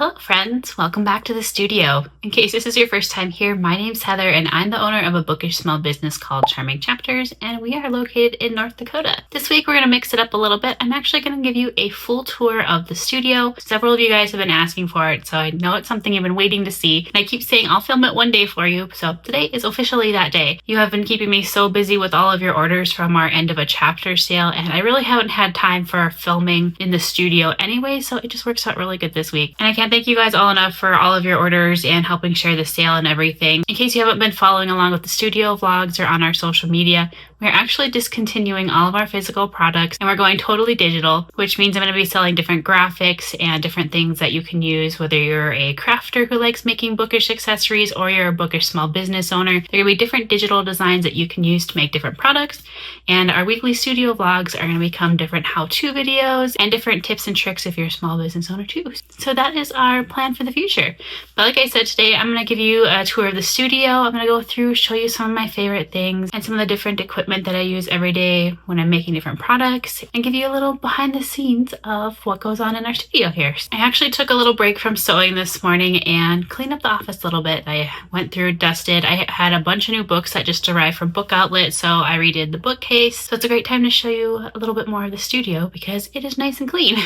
Hello friends, welcome back to the studio. In case this is your first time here, my name's Heather and I'm the owner of a bookish small business called Charming Chapters, and we are located in North Dakota. This week we're going to mix it up a little bit. I'm actually going to give you a full tour of the studio. Several of you guys have been asking for it, so I know it's something you've been waiting to see, and I keep saying I'll film it one day for you, so today is officially that day. You have been keeping me so busy with all of your orders from our end of a chapter sale, and I really haven't had time for filming in the studio anyway, so it just works out really good this week. And I can't thank you guys all enough for all of your orders and helping share the sale and everything. In case you haven't been following along with the studio vlogs or on our social media, we're actually discontinuing all of our physical products and we're going totally digital, which means I'm going to be selling different graphics and different things that you can use, whether you're a crafter who likes making bookish accessories or you're a bookish small business owner. There are going to be different digital designs that you can use to make different products, and our weekly studio vlogs are going to become different how-to videos and different tips and tricks if you're a small business owner too. So that is our plan for the future. But like I said, today I'm going to give you a tour of the studio. I'm going to go through, show you some of my favorite things and some of the different equipment that I use every day when I'm making different products, and give you a little behind the scenes of what goes on in our studio here. I actually took a little break from sewing this morning and cleaned up the office a little bit. I went through, dusted. I had a bunch of new books that just arrived from Book Outlet, so I redid the bookcase. So it's a great time to show you a little bit more of the studio because it is nice and clean.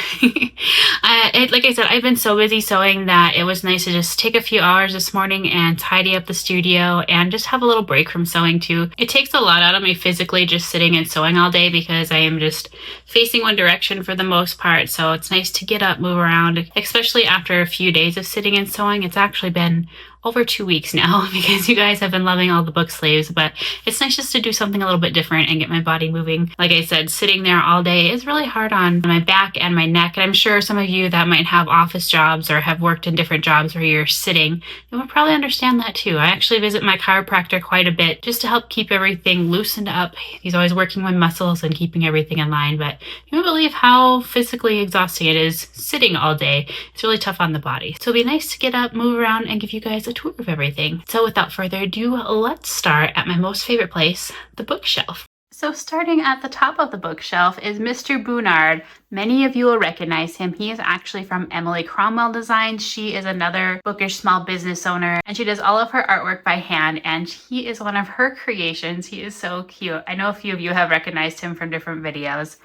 Like I said, I've been so busy sewing that it was nice to just take a few hours this morning and tidy up the studio and just have a little break from sewing too. It takes a lot out of me physically just sitting and sewing all day because I am just facing one direction for the most part. So it's nice to get up, move around, especially after a few days of sitting and sewing. It's actually been over 2 weeks now because you guys have been loving all the book sleeves, but it's nice just to do something a little bit different and get my body moving. Like I said, sitting there all day is really hard on my back and my neck, and I'm sure some of you that might have office jobs or have worked in different jobs where you're sitting, you will probably understand that too. I actually visit my chiropractor quite a bit just to help keep everything loosened up. He's always working my muscles and keeping everything in line, but you won't believe how physically exhausting it is sitting all day. It's really tough on the body. So it'll be nice to get up, move around, and give you guys a tour of everything. So without further ado, let's start at my most favorite place, the bookshelf. So starting at the top of the bookshelf is Mr. Boonard. Many of you will recognize him. He is actually from Emily Cromwell Designs. She is another bookish small business owner, and she does all of her artwork by hand, and he is one of her creations. He is so cute. I know a few of you have recognized him from different videos.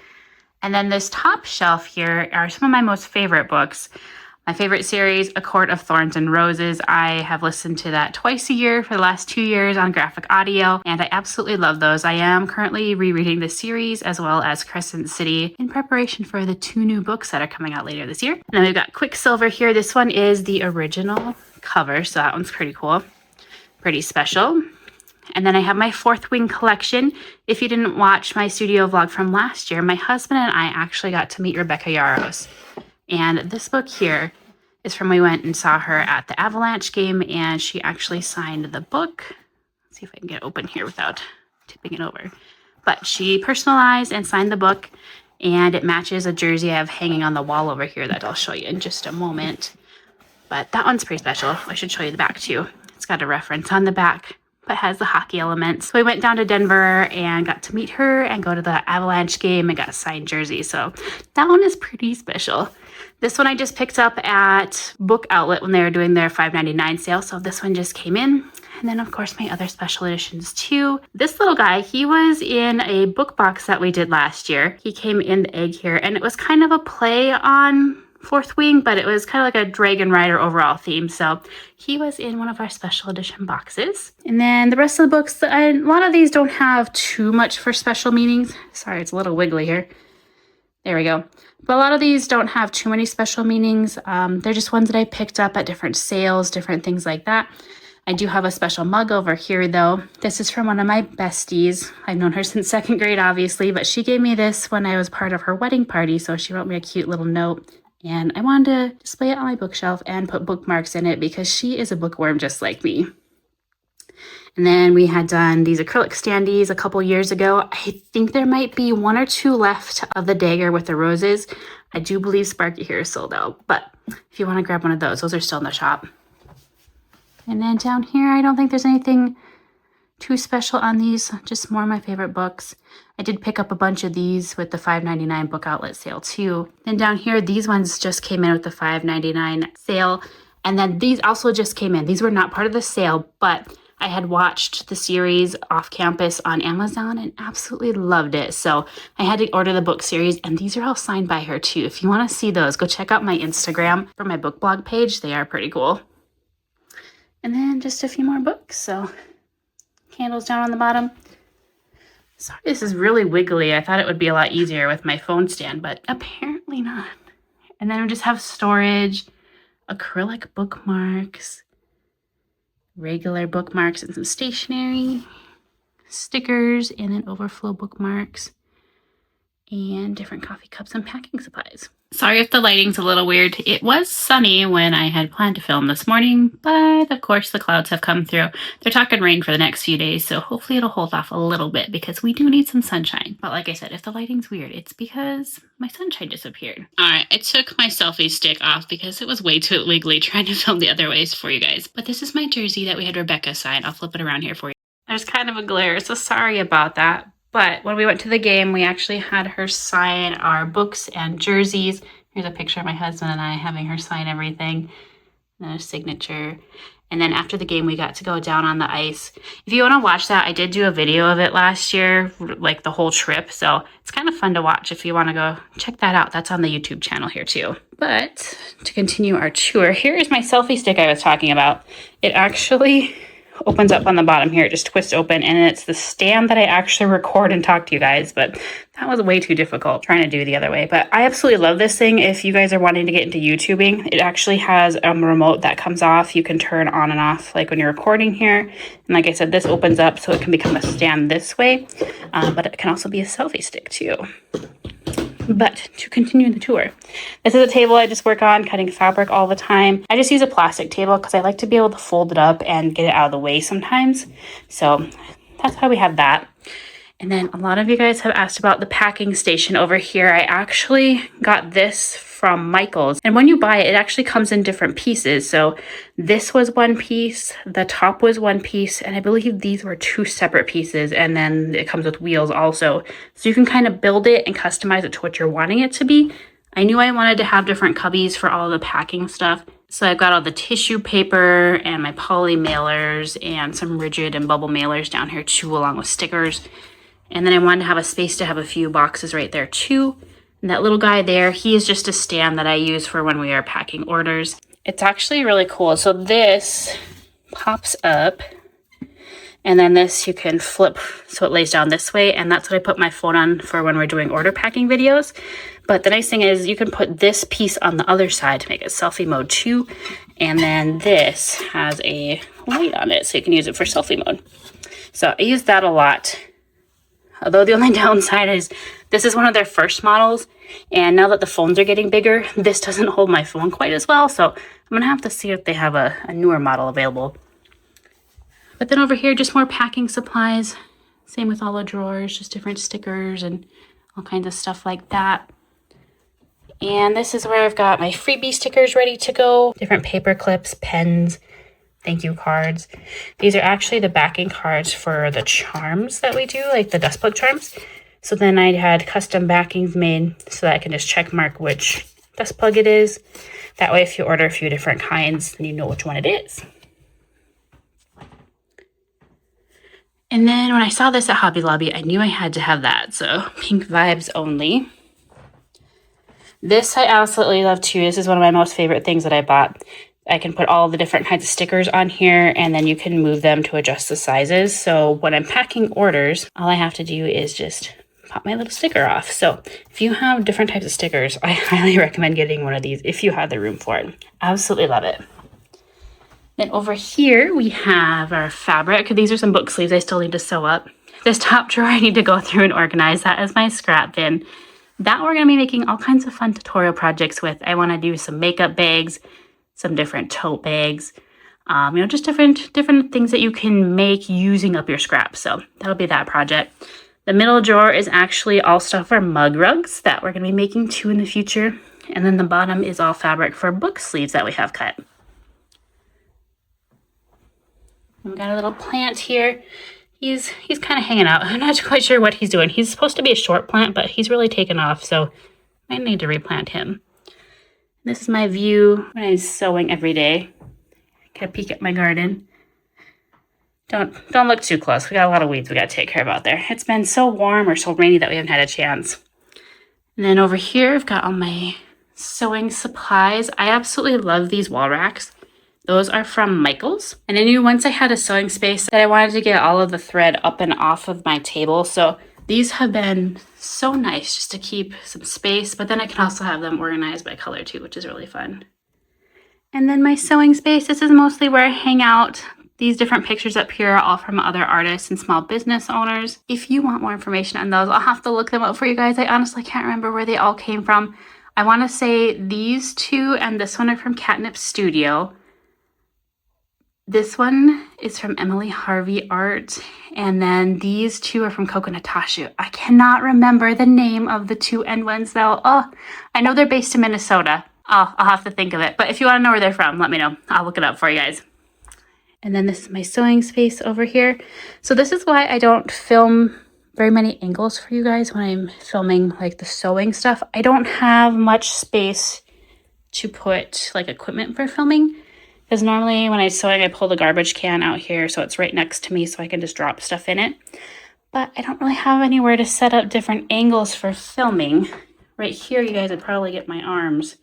And then this top shelf here are some of my most favorite books. My favorite series, A Court of Thorns and Roses. I have listened to that twice a year for the last 2 years on graphic audio, and I absolutely love those. I am currently rereading the series as well as Crescent City in preparation for the 2 new books that are coming out later this year. And then we've got Quicksilver here. This one is the original cover, so that one's pretty cool, pretty special. And then I have my Fourth Wing collection. If you didn't watch my studio vlog from last year, my husband and I actually got to meet Rebecca Yarros. And this book here is from we went and saw her at the Avalanche game, and she actually signed the book. Let's see if I can get it open here without tipping it over. But she personalized and signed the book, and it matches a jersey I have hanging on the wall over here that I'll show you in just a moment. But that one's pretty special. I should show you the back too. It's got a reference on the back, but has the hockey elements. So we went down to Denver and got to meet her and go to the Avalanche game and got a signed jersey. So that one is pretty special. This one I just picked up at Book Outlet when they were doing their $5.99 sale. So this one just came in. And then of course my other special editions too. This little guy, he was in a book box that we did last year. He came in the egg here, and it was kind of a play on Fourth Wing, but it was kind of like a Dragon Rider overall theme. So he was in one of our special edition boxes. And then the rest of the books, a lot of these don't have too much for special meanings. Sorry, it's a little wiggly here. There we go. But a lot of these don't have too many special meanings. They're just ones that I picked up at different sales, different things like that. I do have a special mug over here though. This is from one of my besties. I've known her since 2nd grade, obviously, but she gave me this when I was part of her wedding party. So she wrote me a cute little note, and I wanted to display it on my bookshelf and put bookmarks in it because she is a bookworm just like me. And then we had done these acrylic standees a couple years ago. I think there might be 1 or 2 left of the dagger with the roses. I do believe Sparky here is sold out, but if you want to grab one of those are still in the shop. And then down here, I don't think there's anything too special on these, just more of my favorite books. I did pick up a bunch of these with the $5.99 book outlet sale too. Then down here, these ones just came in with the $5.99 sale. And then these also just came in. These were not part of the sale, but I had watched the series Off Campus on Amazon and absolutely loved it. So I had to order the book series, and these are all signed by her too. If you want to see those, go check out my Instagram for my book blog page. They are pretty cool. And then just a few more books. So candles down on the bottom. Sorry, this is really wiggly. I thought it would be a lot easier with my phone stand, but apparently not. And then we just have storage, acrylic bookmarks, regular bookmarks, and some stationery, stickers, and then overflow bookmarks, and different coffee cups and packing supplies. Sorry if the lighting's a little weird. It was sunny when I had planned to film this morning, but of course the clouds have come through. They're talking rain for the next few days, so hopefully it'll hold off a little bit because we do need some sunshine. But like I said, if the lighting's weird, it's because my sunshine disappeared. All right, I took my selfie stick off because it was way too wiggly trying to film the other ways for you guys. But this is my jersey that we had Rebecca sign. I'll flip it around here for you. There's kind of a glare, so sorry about that. But when we went to the game, we actually had her sign our books and jerseys. Here's a picture of my husband and I having her sign everything. And a signature. And then after the game, we got to go down on the ice. If you want to watch that, I did do a video of it last year, like the whole trip. So it's kind of fun to watch if you want to go check that out. That's on the YouTube channel here too. But to continue our tour, here is my selfie stick I was talking about. It actually opens up on the bottom here. It just twists open, and it's the stand that I actually record and talk to you guys, but that was way too difficult trying to do the other way. But I absolutely love this thing. If you guys are wanting to get into YouTubing, it actually has a remote that comes off. You can turn on and off like when you're recording here. And like I said, this opens up so it can become a stand this way, but it can also be a selfie stick too. But to continue the tour, this is a table I just work on, cutting fabric all the time. I just use a plastic table because I like to be able to fold it up and get it out of the way sometimes. So that's why we have that. And then a lot of you guys have asked about the packing station over here. I actually got this from Michael's. And when you buy it, it actually comes in different pieces. So this was one piece, the top was one piece, and I believe these were two separate pieces. And then it comes with wheels also. So you can kind of build it and customize it to what you're wanting it to be. I knew I wanted to have different cubbies for all the packing stuff. So I've got all the tissue paper and my poly mailers and some rigid and bubble mailers down here too, along with stickers. And then I wanted to have a space to have a few boxes right there too. And that little guy there, he is just a stand that I use for when we are packing orders. It's actually really cool. So this pops up, and then this you can flip so it lays down this way. And that's what I put my phone on for when we're doing order packing videos. But the nice thing is you can put this piece on the other side to make it selfie mode too. And then this has a light on it, so you can use it for selfie mode. So I use that a lot. Although the only downside is this is one of their first models, and now that the phones are getting bigger, this doesn't hold my phone quite as well, so I'm going to have to see if they have a newer model available. But then over here, just more packing supplies. Same with all the drawers, just different stickers and all kinds of stuff like that. And this is where I've got my freebie stickers ready to go. Different paper clips, pens, thank you cards. These are actually the backing cards for the charms that we do, like the dust plug charms. So then I had custom backings made so that I can just check mark which dust plug it is. That way if you order a few different kinds, then you know which one it is. And then when I saw this at Hobby Lobby, I knew I had to have that. So pink vibes only. This I absolutely love too. This is one of my most favorite things that I bought. I can put all the different kinds of stickers on here, and then you can move them to adjust the sizes. So when I'm packing orders, all I have to do is just pop my little sticker off. So if you have different types of stickers, I highly recommend getting one of these if you have the room for it. Absolutely love it. Then over here we have our fabric. These are some book sleeves I still need to sew up. This top drawer I need to go through and organize. That is my scrap bin. That we're going to be making all kinds of fun tutorial projects with. I want to do some makeup bags, some different tote bags, just different things that you can make using up your scraps. So that'll be that project. The middle drawer is actually all stuff for mug rugs that we're going to be making too in the future. And then the bottom is all fabric for book sleeves that we have cut. We've got a little plant here. he's kind of hanging out. I'm not quite sure what he's doing. He's supposed to be a short plant, but he's really taken off, so I need to replant him. This is my view when I'm sewing every day. Get a peek at my garden. Don't look too close. We got a lot of weeds we got to take care of out there. It's been so warm or so rainy that we haven't had a chance. And then over here, I've got all my sewing supplies. I absolutely love these wall racks. Those are from Michaels. And I knew once I had a sewing space that I wanted to get all of the thread up and off of my table. So these have been so nice just to keep some space, but then I can also have them organized by color too, which is really fun. And then my sewing space, this is mostly where I hang out. These different pictures up here are all from other artists and small business owners. If you want more information on those, I'll have to look them up for you guys. I honestly can't remember where they all came from. I want to say these two and this one are from Catnip Studio. This one is from Emily Harvey Art. And then these two are from Coconut Tashu. I cannot remember the name of the two end ones though. Oh, I know they're based in Minnesota. I'll have to think of it. But if you want to know where they're from, let me know. I'll look it up for you guys. And then this is my sewing space over here. So this is why I don't film very many angles for you guys when I'm filming like the sewing stuff. I don't have much space to put like equipment for filming, because normally when I'm sewing, I pull the garbage can out here so it's right next to me so I can just drop stuff in it. But I don't really have anywhere to set up different angles for filming. Right here, you guys would probably get my arms.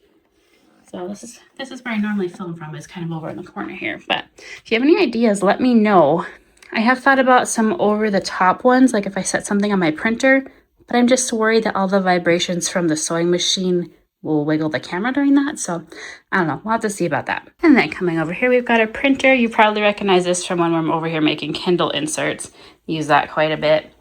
So this is where I normally film from, is kind of over in the corner here. But if you have any ideas, let me know. I have thought about some over-the-top ones, like if I set something on my printer, but I'm just worried that all the vibrations from the sewing machine will wiggle the camera during that. So I don't know. We'll have to see about that. And then coming over here, we've got a printer. You probably recognize this from when I'm over here making Kindle inserts. Use that quite a bit.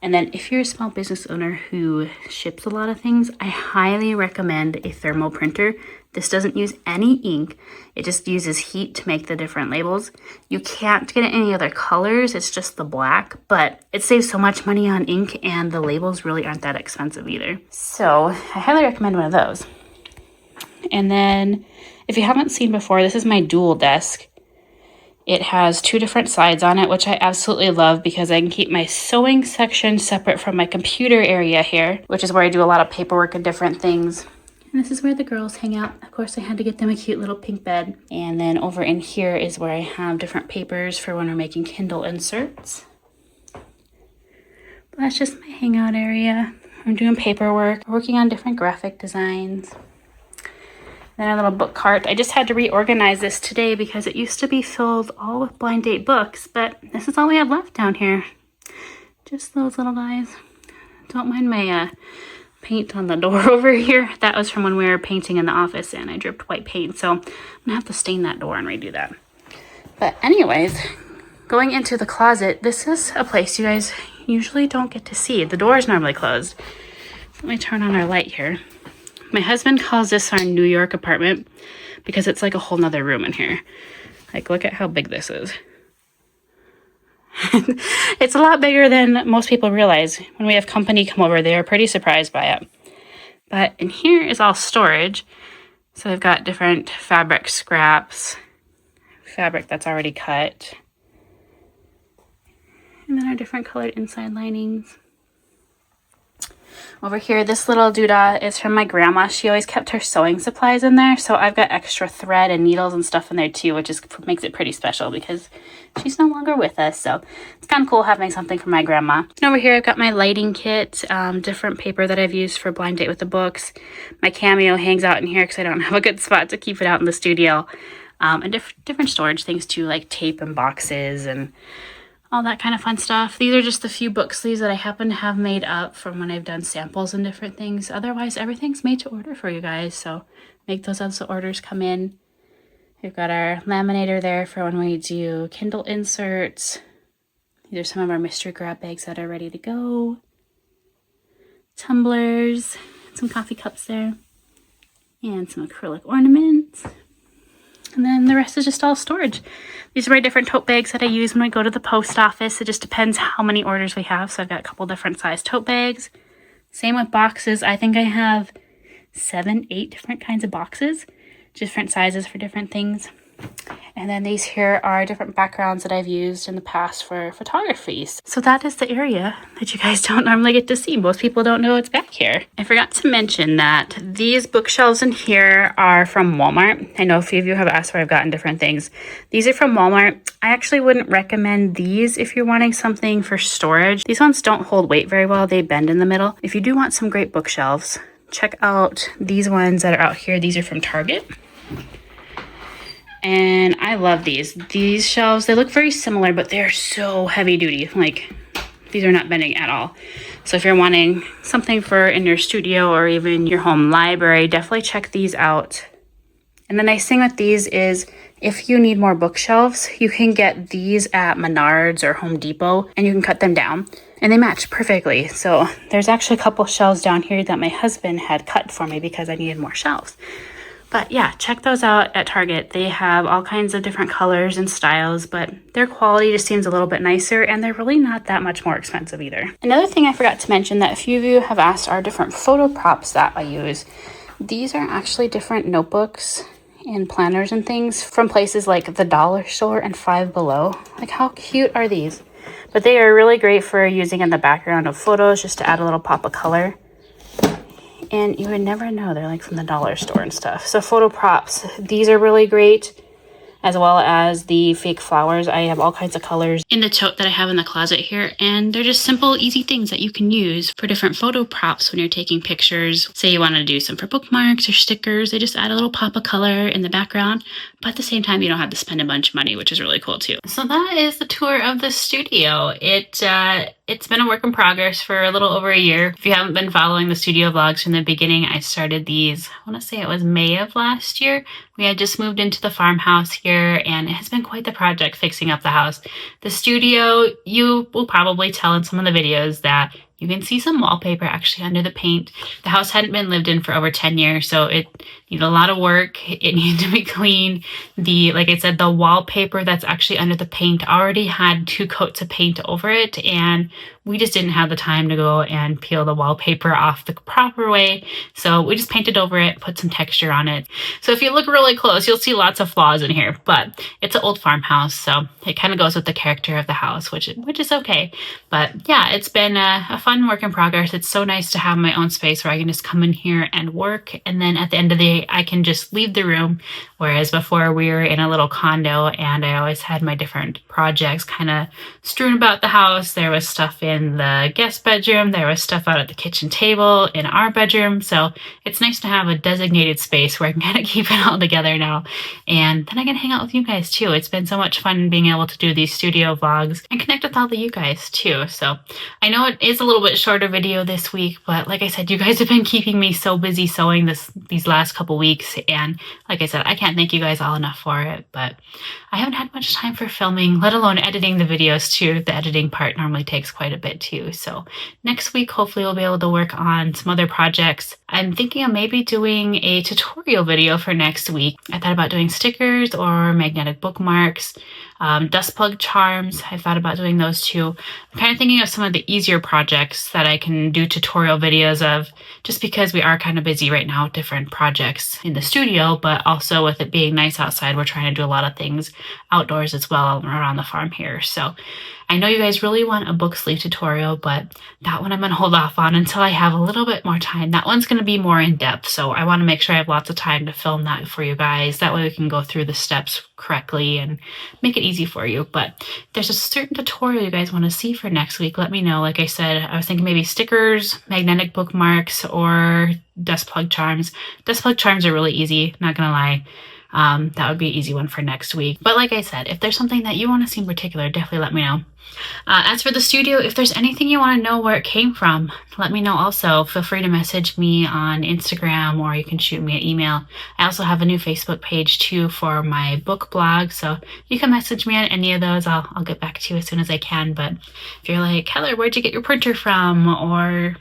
And then if you're a small business owner who ships a lot of things, I highly recommend a thermal printer. This doesn't use any ink. It just uses heat to make the different labels. You can't get any other colors. It's just the black, but it saves so much money on ink and the labels really aren't that expensive either. So I highly recommend one of those. And then if you haven't seen before, this is my dual desk. It has two different sides on it, which I absolutely love because I can keep my sewing section separate from my computer area here, which is where I do a lot of paperwork and different things. And this is where the girls hang out. Of course, I had to get them a cute little pink bed. And then over in here is where I have different papers for when we're making Kindle inserts. But that's just my hangout area. I'm doing paperwork, working on different graphic designs. Then our little book cart. I just had to reorganize this today because it used to be filled all with blind date books, but this is all we have left down here. Just those little guys. Don't mind my paint on the door over here. That was from when we were painting in the office and I dripped white paint, so I'm gonna have to stain that door and redo that. But anyways, going into the closet, this is a place you guys usually don't get to see. The door is normally closed. Let me turn on our light here. My husband calls this our New York apartment because it's like a whole nother room in here. Like, look at how big this is. It's a lot bigger than most people realize. When we have company come over, they are pretty surprised by it. But in here is all storage. So I've got different fabric scraps, fabric that's already cut, and then our different colored inside linings. Over here, this little doodah is from my grandma. She always kept her sewing supplies in there, so I've got extra thread and needles and stuff in there too, which makes it pretty special because she's no longer with us, so it's kind of cool having something from my grandma. And over here, I've got my lighting kit, different paper that I've used for Blind Date with the books. My Cameo hangs out in here because I don't have a good spot to keep it out in the studio. And different storage things too, like tape and boxes and all that kind of fun stuff. These are just a few book sleeves that I happen to have made up from when I've done samples and different things. Otherwise, everything's made to order for you guys, so make those as the orders come in. We've got our laminator there for when we do Kindle inserts. These are some of our mystery grab bags that are ready to go. Tumblers, some coffee cups there, and some acrylic ornaments. And then the rest is just all storage. These are my different tote bags that I use when I go to the post office. It just depends how many orders we have. So I've got a couple different size tote bags. Same with boxes. I think I have 7, 8 different kinds of boxes. Different sizes for different things. And then these here are different backgrounds that I've used in the past for photography. So that is the area that you guys don't normally get to see. Most people don't know it's back here. I forgot to mention that these bookshelves in here are from Walmart. I know a few of you have asked where I've gotten different things. These are from Walmart. I actually wouldn't recommend these if you're wanting something for storage. These ones don't hold weight very well. They bend in the middle. If you do want some great bookshelves, check out these ones that are out here. These are from Target. And I love these. These shelves, they look very similar, but they're so heavy duty. Like, these are not bending at all. So if you're wanting something for in your studio or even your home library, definitely check these out. And the nice thing with these is if you need more bookshelves, you can get these at Menards or Home Depot and you can cut them down and they match perfectly. So there's actually a couple shelves down here that my husband had cut for me because I needed more shelves. But yeah, check those out at Target. They have all kinds of different colors and styles, but their quality just seems a little bit nicer and they're really not that much more expensive either. Another thing I forgot to mention that a few of you have asked are different photo props that I use. These are actually different notebooks and planners and things from places like the Dollar Store and Five Below. Like, how cute are these? But they are really great for using in the background of photos just to add a little pop of color. And you would never know they're like from the dollar store and stuff. So photo props, these are really great, as well as the fake flowers. I have all kinds of colors in the tote that I have in the closet here, and they're just simple, easy things that you can use for different photo props when you're taking pictures. Say you want to do some for bookmarks or stickers, they just add a little pop of color in the background, but at the same time you don't have to spend a bunch of money, which is really cool too. So that is the tour of the studio. It's been a work in progress for a little over a year. If you haven't been following the studio vlogs from the beginning, I started these, I want to say it was May of last year. We had just moved into the farmhouse here, and it has been quite the project fixing up the house. The studio, you will probably tell in some of the videos that you can see some wallpaper actually under the paint. The house hadn't been lived in for over 10 years, so it needed a lot of work. It needed to be clean. Like I said, the wallpaper that's actually under the paint already had 2 coats of paint over it, and we just didn't have the time to go and peel the wallpaper off the proper way. So we just painted over it, put some texture on it. So if you look really close, you'll see lots of flaws in here, but it's an old farmhouse, so it kind of goes with the character of the house, which is okay. But yeah, it's been a fun work in progress. It's so nice to have my own space where I can just come in here and work, and then at the end of the day, I can just leave the room. Whereas before we were in a little condo and I always had my different projects kind of strewn about the house. There was stuff in the guest bedroom, there was stuff out at the kitchen table in our bedroom. So it's nice to have a designated space where I can kind of keep it all together now. And then I can hang out with you guys too. It's been so much fun being able to do these studio vlogs and connect with all of you guys too. So I know it is a little bit shorter video this week, but like I said, you guys have been keeping me so busy sewing these last couple weeks. And like I said, I can't thank you guys all enough for it, but I haven't had much time for filming, let alone editing the videos too. The editing part normally takes quite a bit too. So next week, hopefully we'll be able to work on some other projects. I'm thinking of maybe doing a tutorial video for next week. I thought about doing stickers or magnetic bookmarks, dust plug charms. I thought about doing those too. I'm kind of thinking of some of the easier projects that I can do tutorial videos of, just because we are kind of busy right now with different projects in the studio, but also with it being nice outside, we're trying to do a lot of things outdoors as well around the farm here. So I know you guys really want a book sleeve tutorial, but that one I'm going to hold off on until I have a little bit more time. That one's going to be more in depth, so I want to make sure I have lots of time to film that for you guys. That way we can go through the steps correctly and make it easy for you. But if there's a certain tutorial you guys want to see for next week, let me know. Like I said, I was thinking maybe stickers, magnetic bookmarks, or dust plug charms. Dust plug charms are really easy, not going to lie. That would be an easy one for next week. But like I said, if there's something that you want to see in particular, definitely let me know. As for the studio, if there's anything you want to know where it came from, let me know also. Feel free to message me on Instagram, or you can shoot me an email. I also have a new Facebook page too for my book blog, so you can message me on any of those. I'll get back to you as soon as I can. But if you're like, Heather, where'd you get your printer from? Or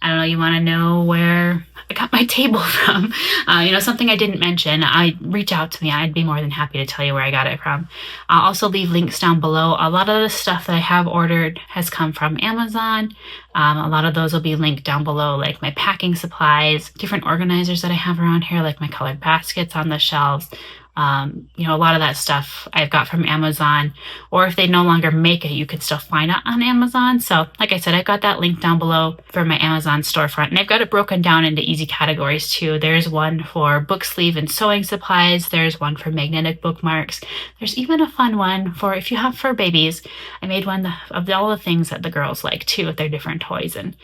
I don't know, you want to know where I got my table from, something I didn't mention, reach out to me. I'd be more than happy to tell you where I got it from. I'll also leave links down below. A lot of the stuff that I have ordered has come from Amazon. A lot of those will be linked down below, like my packing supplies, different organizers that I have around here, like my colored baskets on the shelves. A lot of that stuff I've got from Amazon, or if they no longer make it, you can still find it on Amazon. So like I said, I've got that link down below for my Amazon storefront, and I've got it broken down into easy categories too. There's one for book sleeve and sewing supplies. There's one for magnetic bookmarks. There's even a fun one for if you have fur babies. I made one of all the things that the girls like too, with their different toys and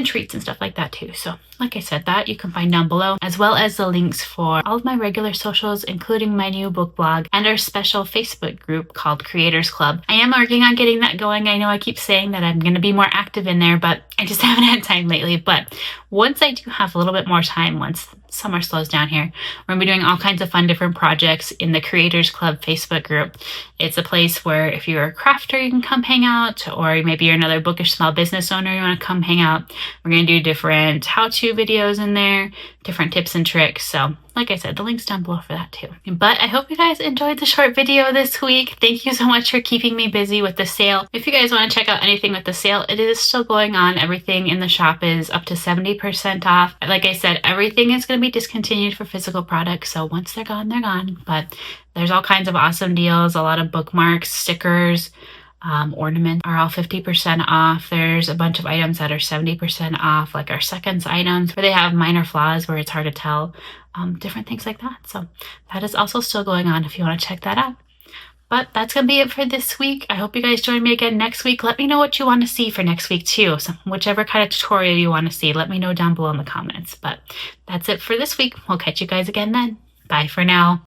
treats and stuff like that too. So like I said, that you can find down below, as well as the links for all of my regular socials, including my new book blog and our special Facebook group called Creators Club. I am working on getting that going. I know I keep saying that I'm going to be more active in there, but I just haven't had time lately. But once I do have a little bit more time, once summer slows down here, we're going to be doing all kinds of fun different projects in the Creators Club Facebook group. It's a place where if you're a crafter, you can come hang out, or maybe you're another bookish small business owner, you want to come hang out. We're going to do different how-to videos in there, different tips and tricks. So like I said, the link's down below for that too. But I hope you guys enjoyed the short video this week. Thank you so much for keeping me busy with the sale. If you guys want to check out anything with the sale, it is still going on. Everything in the shop is up to 70% off. Like I said, everything is going to be discontinued for physical products. So once they're gone, they're gone. But there's all kinds of awesome deals. A lot of bookmarks, stickers, ornaments are all 50% off. There's a bunch of items that are 70% off, like our seconds items where they have minor flaws where it's hard to tell, different things like that. So that is also still going on if you want to check that out. But that's going to be it for this week. I hope you guys join me again next week. Let me know what you want to see for next week too. So whichever kind of tutorial you want to see, let me know down below in the comments. But that's it for this week. We'll catch you guys again then. Bye for now.